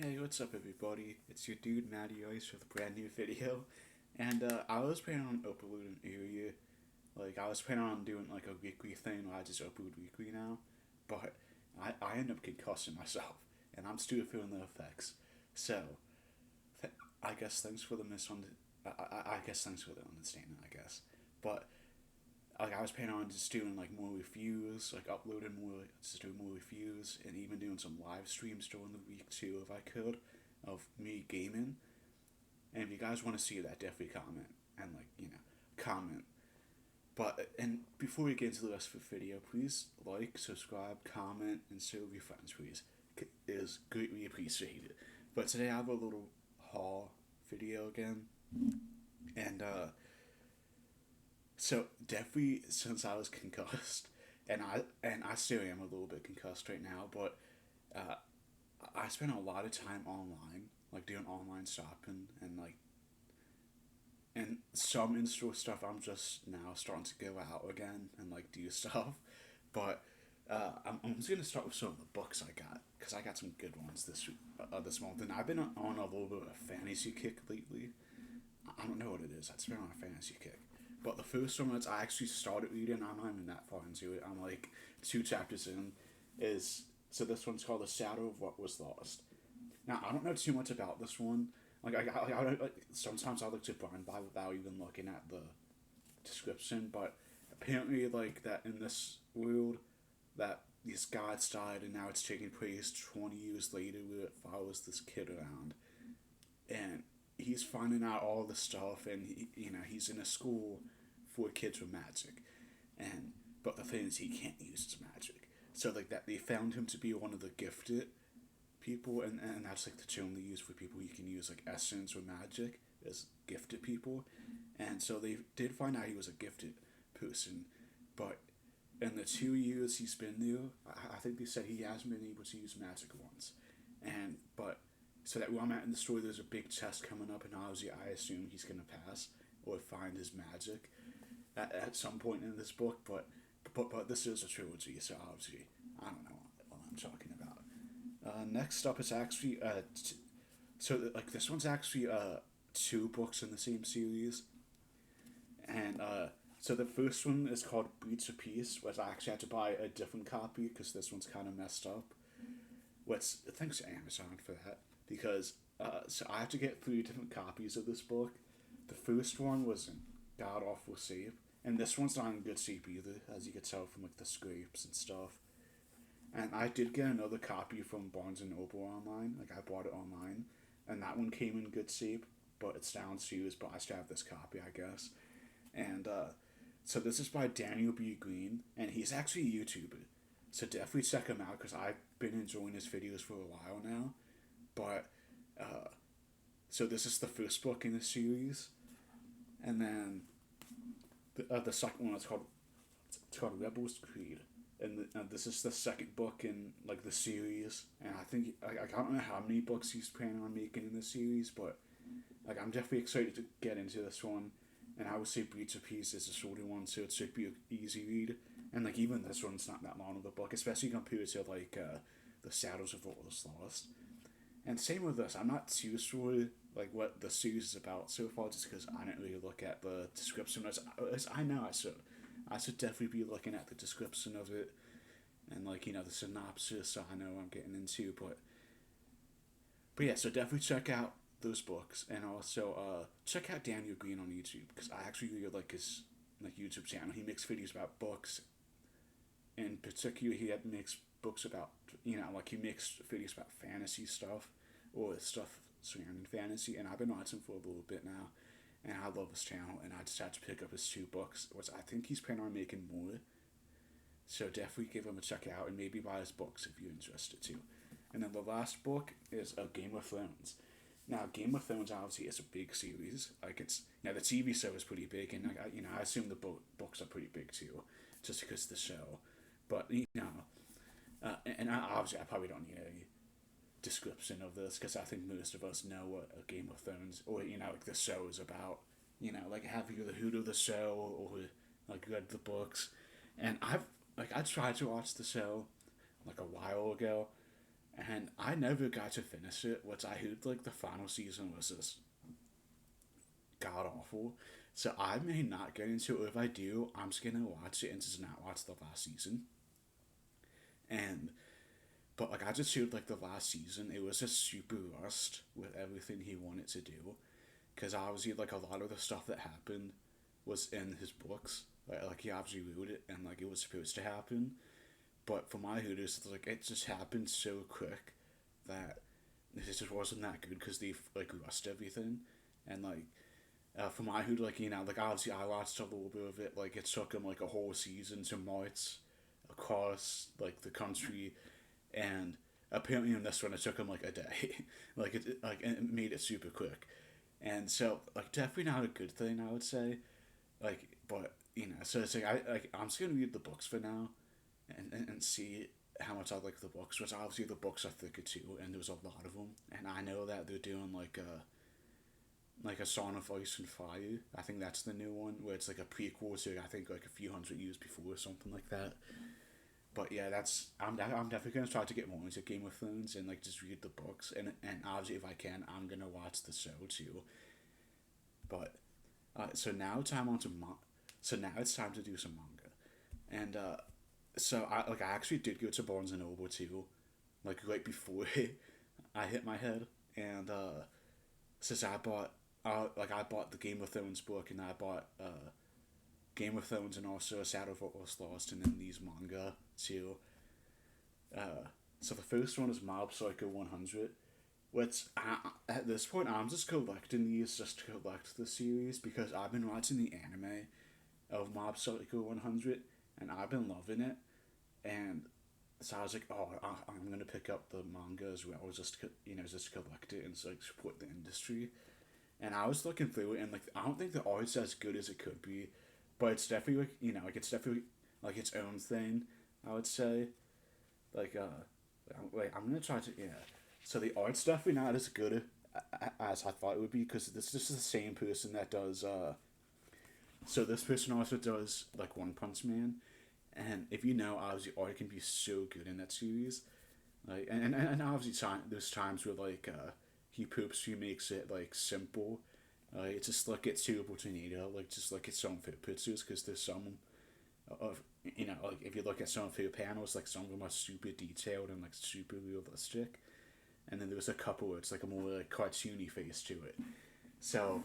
Hey, what's up, everybody? It's your dude Matty Ice with a brand new video, and I was planning on uploading earlier. Like, I was planning on doing like a weekly thing where I just upload weekly now, but I end up concussing myself, and I'm still feeling the effects. So, I guess thanks for the I guess thanks for the understanding. I guess, but like I was planning on just doing like more reviews, like uploading more, just doing more reviews, and even doing some live streams during the week too, if I could, of me gaming. And if you guys want to see that, definitely comment and comment. But and before we get into the rest of the video, please like, subscribe, comment, and share with your friends, please. It is greatly appreciated. But today I have a little haul video again, and so definitely since I was concussed, and I still am a little bit concussed right now, but uh, I spent a lot of time online, like doing online shopping and some in store stuff. I'm just now starting to go out again and like do stuff, but I'm just gonna start with some of the books I got because I got some good ones this month, and I've been on a little bit of a fantasy kick lately. I don't know what it is. I've been on a fantasy kick. But the first one that I actually started reading, I'm not even that far into it. I'm like two chapters in. Is so this one's called The Shadow of What Was Lost. Now I don't know too much about this one. Like sometimes I look to blind by without even looking at the description. But apparently, like that in this world, that these gods died, and now it's taking place 20 years later, where it follows this kid around, and he's finding out all the stuff, and he's in a school for kids with magic, and but the thing is he can't use his magic. So like that they found him to be one of the gifted people, and that's like the term they use for people you can use like essence or magic as gifted people, and so they did find out he was a gifted person, but in the 2 years he's been there, I think they said he hasn't been able to use magic once, and but so that where I'm at in the story, there's a big test coming up, and obviously I assume he's gonna pass or find his magic at some point in this book. But this is a trilogy, so obviously I don't know what I'm talking about. Next up is actually like this one's actually two books in the same series, and so the first one is called Beats of Peace, which I actually had to buy a different copy because this one's kind of messed up. What's thanks to Amazon for that, because so I have to get three different copies of this book. The first one was in god awful shape, and this one's not in good shape either, as you can tell from like the scrapes and stuff. And I did get another copy from Barnes and Noble online. Like I bought it online, and that one came in good shape, but it's downstairs. But I still have this copy, I guess. And so this is by Daniel B. Green, and he's actually a YouTuber. So definitely check him out because I've been enjoying his videos for a while now. But uh, so this is the first book in the series, and then the second one is called Rebels Creed, and this is the second book in like the series. And I think I don't know how many books he's planning on making in the series, but like I'm definitely excited to get into this one. And I would say Breach of Peace is a shorter one, so it should be an easy read. And like even this one's not that long of a book, especially compared to like the Shadows of What Was Lost. And same with this, I'm not too sure like what the series is about so far, just because I didn't really look at the description. As I know I should definitely be looking at the description of it, and like the synopsis, so I know what I'm getting into. But yeah, so definitely check out those books, and also check out Daniel Green on YouTube because I actually really like his like YouTube channel. He makes videos about books. In particular, makes books about like he makes videos about fantasy stuff or stuff surrounding fantasy, and I've been watching for a little bit now, and I love his channel, and I just had to pick up his two books, which I think he's planning on making more. So definitely give him a check out and maybe buy his books if you're interested too. And then the last book is Game of Thrones. Now, Game of Thrones obviously is a big series. Like it's the TV show is pretty big, and I assume the books are pretty big too, just because of the show. But and obviously I probably don't need a description of this because I think most of us know what a Game of Thrones or like the show is about. Like have you heard of the show or like read the books, and I tried to watch the show like a while ago, and I never got to finish it. Which I heard like the final season was just god awful. So I may not get into it. If I do, I'm just gonna watch it and just not watch the last season. And but like I just heard like the last season, it was just super rushed with everything he wanted to do. Because obviously like a lot of the stuff that happened was in his books. Like he obviously wrote it and like it was supposed to happen. But for my hooters, like it just happened so quick that it just wasn't that good because they like rushed everything. And like for my hood, like like obviously I watched a little bit of it. Like it took him like a whole season to march across like the country, and apparently in this one it took him like a day. Like it made it super quick, and so like definitely not a good thing I would say. Like but so it's like I'm just gonna read the books for now, and see how much I like the books. Which obviously the books are thicker too, and there's a lot of them, and I know that they're doing like a Song of Ice and Fire. I think that's the new one where it's like a prequel to I think like a few hundred years before or something like that. But yeah, that's I'm definitely gonna try to get more into Game of Thrones and like just read the books, and obviously if I can I'm gonna watch the show too. But so now time on to so now it's time to do some manga, and so I actually did go to Barnes and Noble too, like right before I hit my head, and since I bought the Game of Thrones book and I bought Game of Thrones and also A Shadow of What Was Lost and then these manga too. So the first one is Mob Psycho 100, which at this point I'm just collecting these just to collect the series because I've been watching the anime of Mob Psycho 100 and I've been loving it, and so I was like, oh, I'm gonna pick up the manga as well, just just collect it and like support the industry. And I was looking through it, and like I don't think the art's as good as it could be, but it's definitely like like it's definitely like its own thing. I would say, like I'm gonna try to So the art's definitely not as good as I thought it would be because this is the same person that does. So this person also does like One Punch Man, and if you know, obviously art can be so good in that series. Like and obviously there's times where like he purposely makes it like simple. It's just like it's suitable to Nita, like just like it's some fit pictures because there's some of like if you look at some of her panels, like some of them are super detailed and like super realistic, and then there's a couple where it's like a more like cartoony face to it. So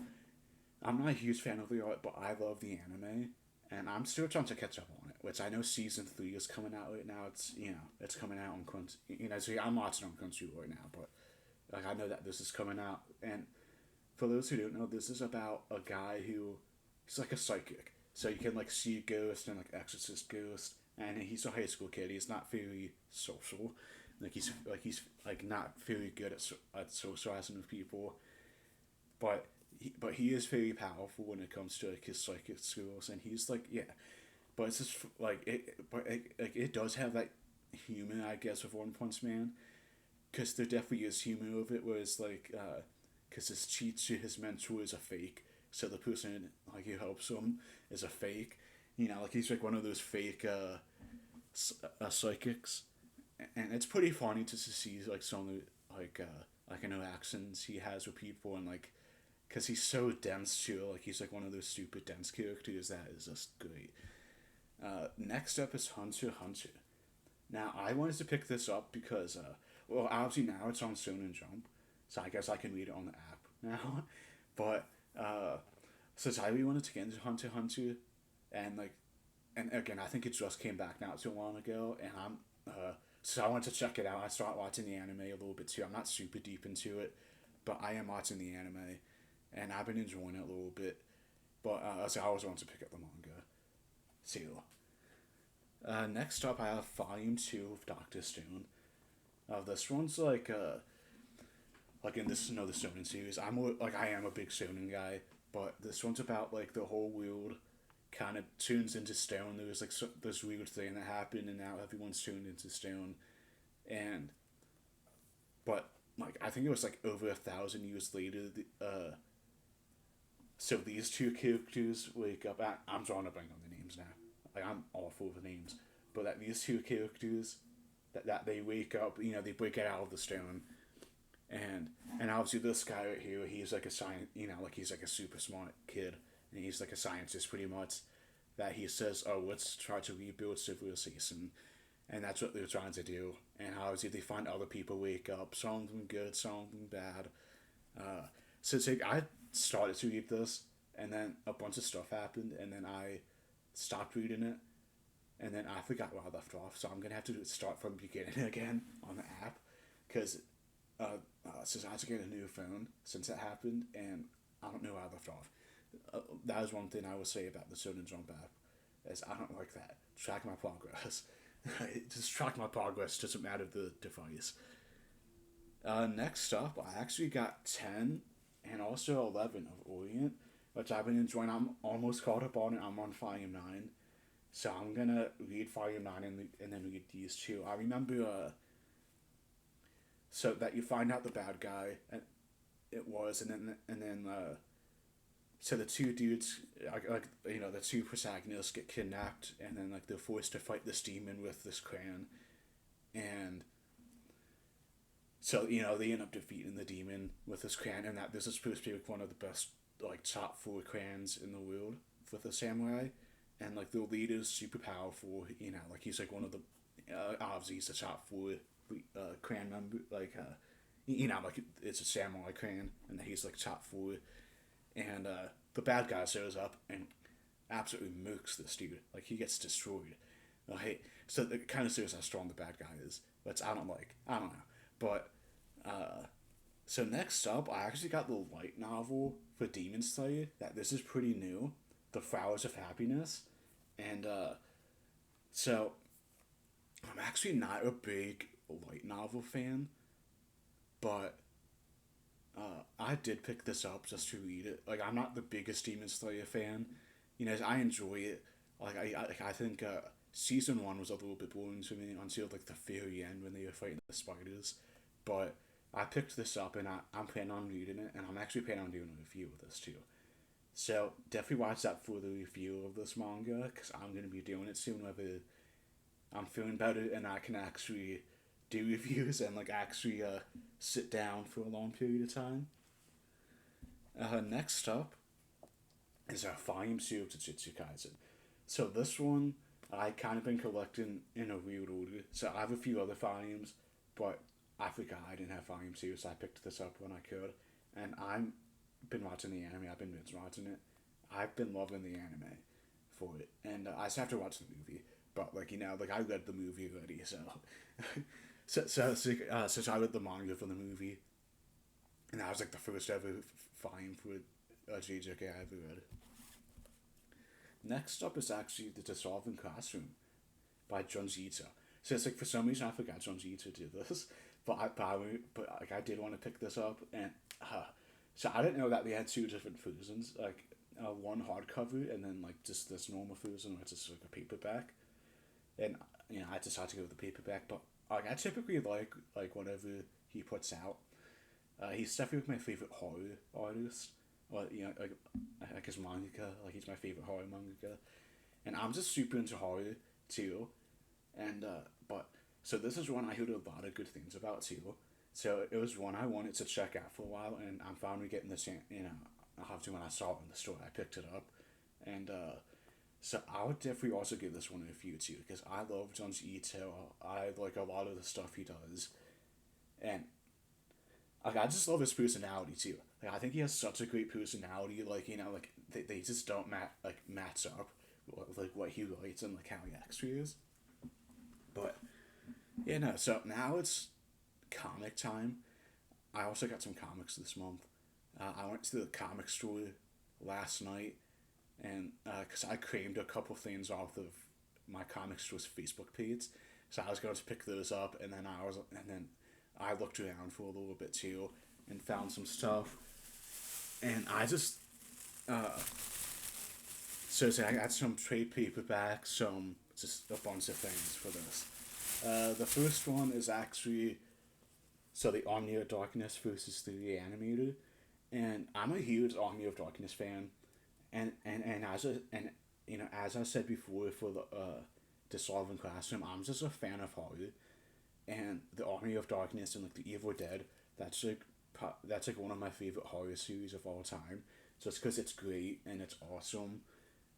I'm not a huge fan of the art, but I love the anime, and I'm still trying to catch up on it. Which I know season 3 is coming out right now. It's it's coming out on Crunchy. So I'm watching on Crunchy right now, but like I know that this is coming out, and for those who don't know, this is about a guy who he's like a psychic, so he can like see ghosts and like exorcist ghosts, and he's a high school kid. He's not very social, he's like not very good at socializing with people, but he is very powerful when it comes to like his psychic skills, and he's like but it's just like it does have that humor I guess with One Punch Man, because there definitely is humor of it, whereas like because his cheat to his mentor is a fake, so the person like who helps him is a fake. Like he's like one of those fake psychics, and it's pretty funny to see like some of the like interactions he has with people, and like because he's so dense too. Like he's like one of those stupid dense characters that is just great. Next up is Hunter x Hunter. Now I wanted to pick this up because well obviously now it's on Shonen Jump, so I guess I can read it on the app now. But since I really wanted to get into Hunter x Hunter, and like and again I think it just came back not too long ago, and so I wanted to check it out. I started watching the anime a little bit too. I'm not super deep into it, but I am watching the anime, and I've been enjoying it a little bit. But so I always want to pick up the manga. So next up, I have Volume 2 of Doctor Stone. This one's like in this another Shonen series. I am a big Shonen guy, but this one's about like the whole world kind of turns into stone. There was like this weird thing that happened, and now everyone's turned into stone. And but like I think it was like over 1,000 years later. So these two characters wake up. I'm drawing a blank on the names now. Like I'm awful with names, but that these two characters that they wake up, they break it out of the stone, and and obviously this guy right here, he's like a science, like he's like a super smart kid, and he's like a scientist pretty much. That he says, oh, let's try to rebuild civilization, and that's what they're trying to do. And obviously they find other people wake up, some of them good, some of them bad. So it's like I started to read this, and then a bunch of stuff happened, and then I stopped reading it, and then I forgot where I left off. So I'm gonna have to start from the beginning again on the app, because since I had to get a new phone since it happened, and I don't know where I left off. That is one thing I will say about the Soda Jump app, is I don't like that. Track my progress. Just track my progress, doesn't matter the device. Next up, I actually got 10 and also 11 of Orient, which I've been enjoying. I'm almost caught up on it. I'm on Volume 9. So I'm gonna read Volume 9 and then read these two. I remember, so that you find out the bad guy, and it was, and then so the two dudes, the two protagonists get kidnapped, and then like they're forced to fight this demon with this crayon, and so they end up defeating the demon with this crayon, and that this is supposed to be like one of the best like top four crayons in the world for the samurai, and like the leader's super powerful, like he's like one of the obviously he's the top four crayon member, like like it's a samurai crayon, and he's like top four, and the bad guy shows up and absolutely mooks this dude. Like he gets destroyed. So it kind of shows how strong the bad guy is. Which I don't like. I don't know. But so next up, I actually got the light novel for Demon Slayer. That this is pretty new, The Flowers of Happiness, and so I'm actually not a big light novel fan, but I did pick this up just to read it. Like I'm not the biggest Demon Slayer fan, I enjoy it. Like I think season one was a little bit boring to me until like the very end when they were fighting the spiders, but I picked this up and I'm planning on reading it, and I'm actually planning on doing a review of this too. So definitely watch that for the review of this manga, because I'm gonna be doing it soon. Whether I'm feeling better and I can actually do reviews and like actually sit down for a long period of time. Next up is our Volume 2 of Jujutsu Kaisen. So this one I kind of been collecting in a weird order. So I have a few other volumes, but I forgot I didn't have Volume 2, so I picked this up when I could. And I've been watching the anime, I've been binge watching it. I've been loving the anime for it. And I just have to watch the movie. But I read the movie already, so since I read the manga for the movie, and that was like the first ever volume for a JJK I ever read. Next up is actually The Dissolving Classroom by Junji Ito. So it's like for some reason I forgot Junji Ito did this, but I did want to pick this up, and so I didn't know that they had two different versions, like one hardcover and then like just this normal version where it's just like a paperback, and I decided to go with the paperback, but like I typically like whatever he puts out. He's definitely my favorite horror artist. Well, like his manga, like he's my favorite horror manga, and I'm just super into horror too, and but so this is one I heard a lot of good things about too. So it was one I wanted to check out for a while, and I'm finally getting the chance. I have to when I saw it in the store, I picked it up, and so I would definitely also give this one a review too, because I love Junji Ito. I like a lot of the stuff he does, and like I just love his personality too. Like I think he has such a great personality. Like like they just don't match up with, like what he writes and like how he actually is. But no. So now it's comic time. I also got some comics this month. I went to the comic store last night, and because I claimed a couple things off of my comic store's Facebook page, so I was going to pick those up, and then I looked around for a little bit too, and found some stuff, and I just so I got some trade paperbacks, some just a bunch of things for this. The first one is actually the Army of Darkness versus the Reanimator, and I'm a huge Army of Darkness fan, and as I said before for the Dissolving Classroom, I'm just a fan of horror, and the Army of Darkness and like the Evil Dead. That's like that's like one of my favorite horror series of all time. Just because it's great and it's awesome,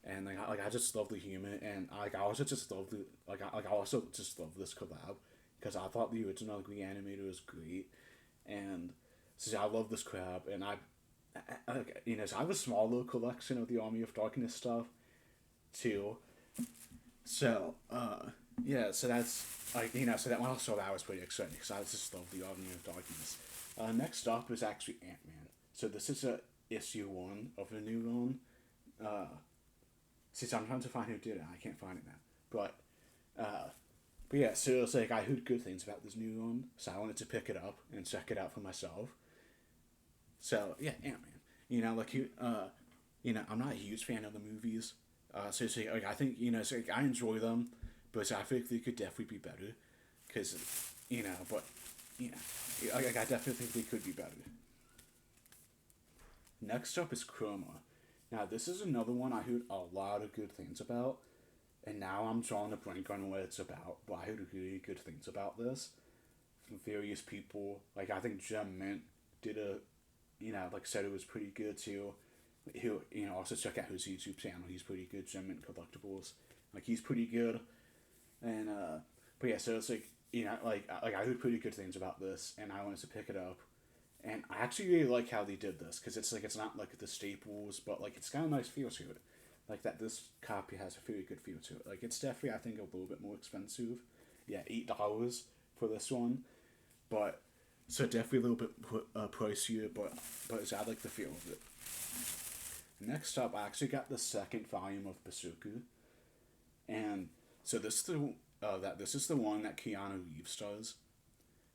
and like I just love the humor, and like I also just love the I also just love this collab because I thought the original like, Reanimator was great, and so I love this collab, and so I have a small little collection of the Army of Darkness stuff too. So yeah, so that's like so that one also that was pretty exciting because I just love the Army of Darkness. Next up is actually Ant Man. So this is a issue one of the new one. Uh, Since I'm trying to find who did it, I can't find it now. Uh, but yeah, so it's like I heard good things about this new one, so I wanted to pick it up and check it out for myself. So yeah, Ant Man. I'm not a huge fan of the movies. So it's like I think it's like I enjoy them, but I think they could definitely be better, because, but you know, I definitely think they could be better. Next up is Chroma. Now this is another one I heard a lot of good things about, and now I'm drawing a blank on what it's about. But I heard really good things about this from various people. Like I think Gem Mint did a, like said it was pretty good too. He'll also check out his YouTube channel. He's pretty good. Gem Mint Collectibles. Like he's pretty good. And but yeah, so it's like I heard pretty good things about this, and I wanted to pick it up. And I actually really like how they did this because it's like it's not like the staples, but like it's got a nice feel to it. Like that, this copy has a very good feel to it. Like it's definitely I think a little bit more expensive. Yeah, $8 for this one, but so definitely a little bit pricier, but I like the feel of it. Next up, I actually got the second volume of Berserker, and so this is the one that Keanu Reeves does.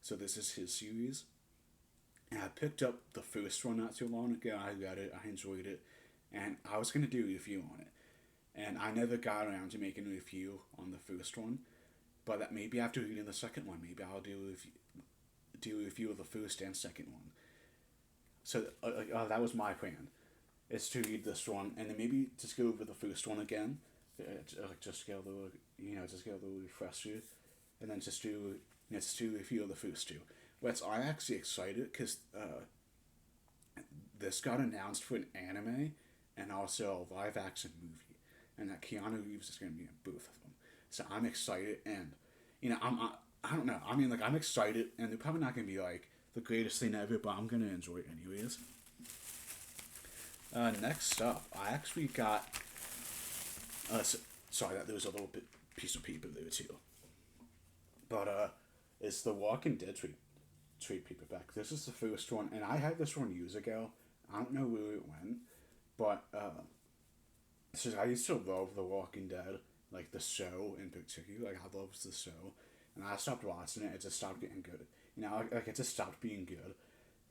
So this is his series, and I picked up the first one not too long ago. I read it, I enjoyed it, and I was gonna do a review on it, and I never got around to making a review on the first one. But that maybe after reading the second one, maybe I'll do a review of the first and second one. So that was my plan, is to read this one and then maybe just go over the first one again, just get a little just get a little refresher, and then just do a review of the first two. But I'm actually excited because this got announced for an anime and also a live action movie, and that Keanu Reeves is going to be in both of them. So I'm excited, and I don't know. I mean, like I'm excited, and they're probably not going to be like the greatest thing ever, but I'm going to enjoy it anyways. Next up, I actually got. Sorry that there was a little bit piece of paper there too. But it's the Walking Dead trade paperback. This is the first one, and I had this one years ago. I don't know where it went, but I used to love The Walking Dead, like the show in particular. Like I loved the show, and I stopped watching it. It just stopped getting good. Like it just stopped being good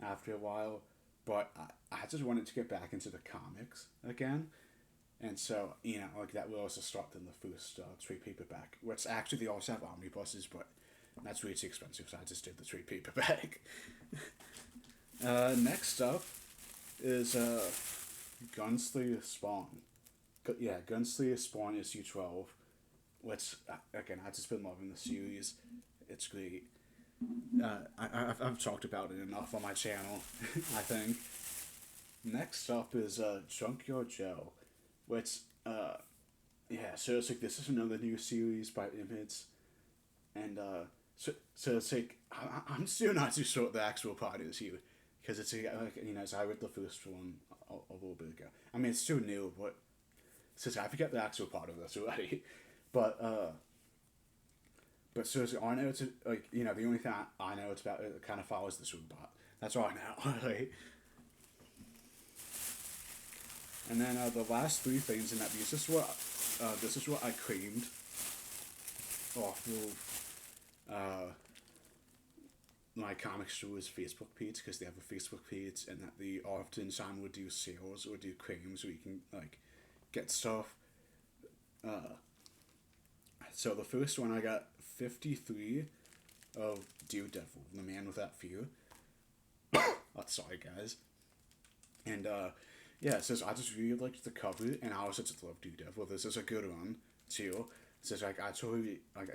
after a while. But I just wanted to get back into the comics again, and so like that will also start in the first trade paperback. Which actually they also have omnibuses, but that's way too expensive, so I just did the trade paperback. Next up is Gunslinger Spawn. Gunslinger Spawn issue 12, which again I just been loving the series. It's great. I've talked about it enough on my channel, I think. Next up is Junkyard Joe, which so it's like this is another new series by Image, and so it's like I'm still not too sure what the actual part is here, because it's like so I read the first one a little bit ago. I mean it's still new, but since I forget the actual part of this already, but seriously, I know it's like the only thing I know it's about it kind of follows the robot. That's all I know. Right? And then the last three things in that piece. This is what I claimed off of my comic store's Facebook page, because they have a Facebook page, and that they often time would do sales or do claims where you can like get stuff. So the first one I got 53 of Daredevil, the Man Without Fear. Oh, sorry guys. And yeah, it says I just really liked the cover, and I also just love Daredevil. This is a good one too. It says like I totally I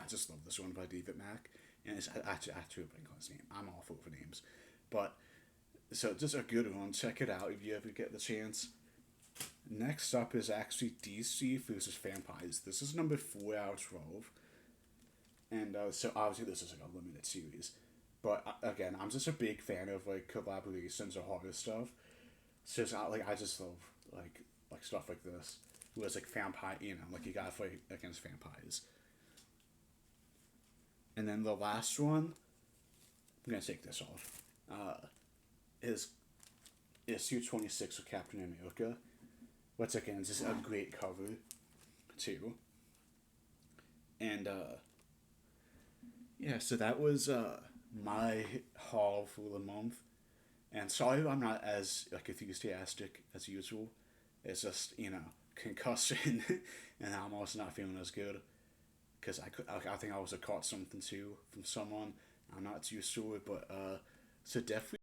just love this one by David Mack, and it's actually a blank on his name. I'm awful for names, but so just a good one. Check it out if you ever get the chance. Next up is actually DC versus Vampires. This is number 4 out of 12, and so obviously this is like a limited series. But again, I'm just a big fan of like collaborations or horror stuff. So it's not, like I just love like stuff like this. Who has like vampire, like you gotta fight against vampires. And then the last one, I'm gonna take this off. Is issue 26 of Captain America. Once again, just a great cover too. And yeah, so that was my haul for the month. And sorry I'm not as like enthusiastic as usual. It's just concussion, and I'm also not feeling as good because I think I was caught something too from someone. I'm not too sure, but so definitely